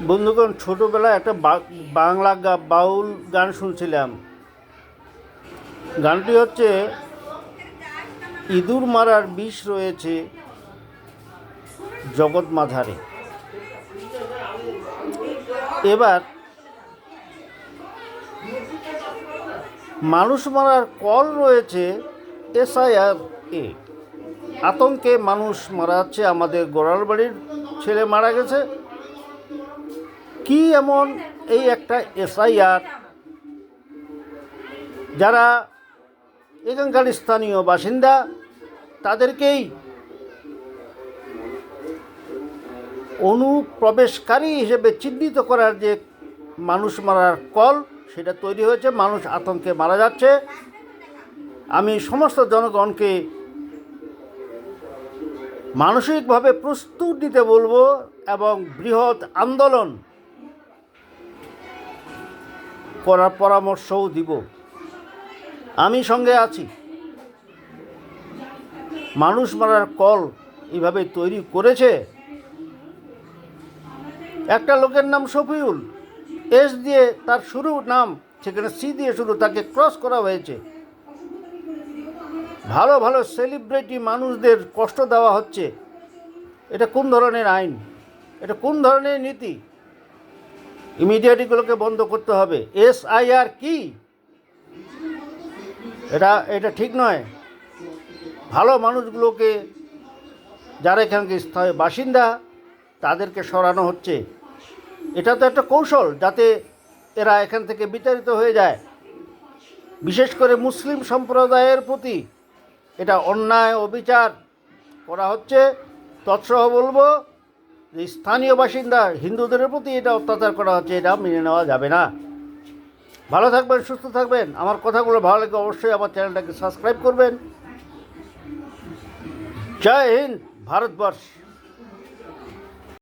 বন্ধুগণ, ছোটোবেলায় একটা বাংলা বাউল গান শুনছিলাম। গানটি হচ্ছে, ইঁদুর মারার বিষ রয়েছে জগৎ মাঝারে। এবার মানুষ মারার কল রয়েছে SIR এ। আতঙ্কে মানুষ মারা যাচ্ছে। আমাদের গোড়াল বাড়ির ছেলে মারা গেছে। কি এমন এই একটা SIR? যারা এখানকার স্থানীয় বাসিন্দা তাদেরকেই অনুপ্রবেশকারী হিসেবে চিহ্নিত করার যে মানুষ মারার কল, সেটা তৈরি হয়েছে। মানুষ আতঙ্কে মারা যাচ্ছে। আমি সমস্ত জনগণকে মানসিকভাবে প্রস্তুত নিতে বলবো এবং বৃহৎ আন্দোলন করার পরামর্শও দিব। আমি সঙ্গে আছি। মানুষ মারার কল এইভাবে তৈরি করেছে। একটা লোকের নাম শফিউল, S দিয়ে তার শুরু নাম, সেখানে C দিয়ে শুরু, তাকে ক্রস করা হয়েছে। ভালো ভালো সেলিব্রিটি মানুষদের কষ্ট দেওয়া হচ্ছে। এটা কোন ধরনের আইন? এটা কোন ধরনের নীতি? ইমিডিয়েট এগুলোকে বন্ধ করতে হবে। SIR কি? এটা ঠিক নয়। ভালো মানুষগুলোকে, যারা এখানকার স্থায়ী বাসিন্দা, তাদেরকে সরানো হচ্ছে। এটা তো একটা কৌশল, যাতে এরা এখান থেকে বিতাড়িত হয়ে যায়। বিশেষ করে মুসলিম সম্প্রদায়ের প্রতি এটা অন্যায় অবিচার করা হচ্ছে। তৎসহ বলবো যে স্থানীয় বাসিন্দা হিন্দুদের প্রতি এটা অত্যাচার করা হচ্ছে। এটা মেনে নেওয়া যাবে না। ভালো থাকবেন, সুস্থ থাকবেন। আমার কথাগুলো ভালো লাগে অবশ্যই আমার চ্যানেলটাকে সাবস্ক্রাইব করবেন। জয় হিন্দ, ভারতবর্ষ।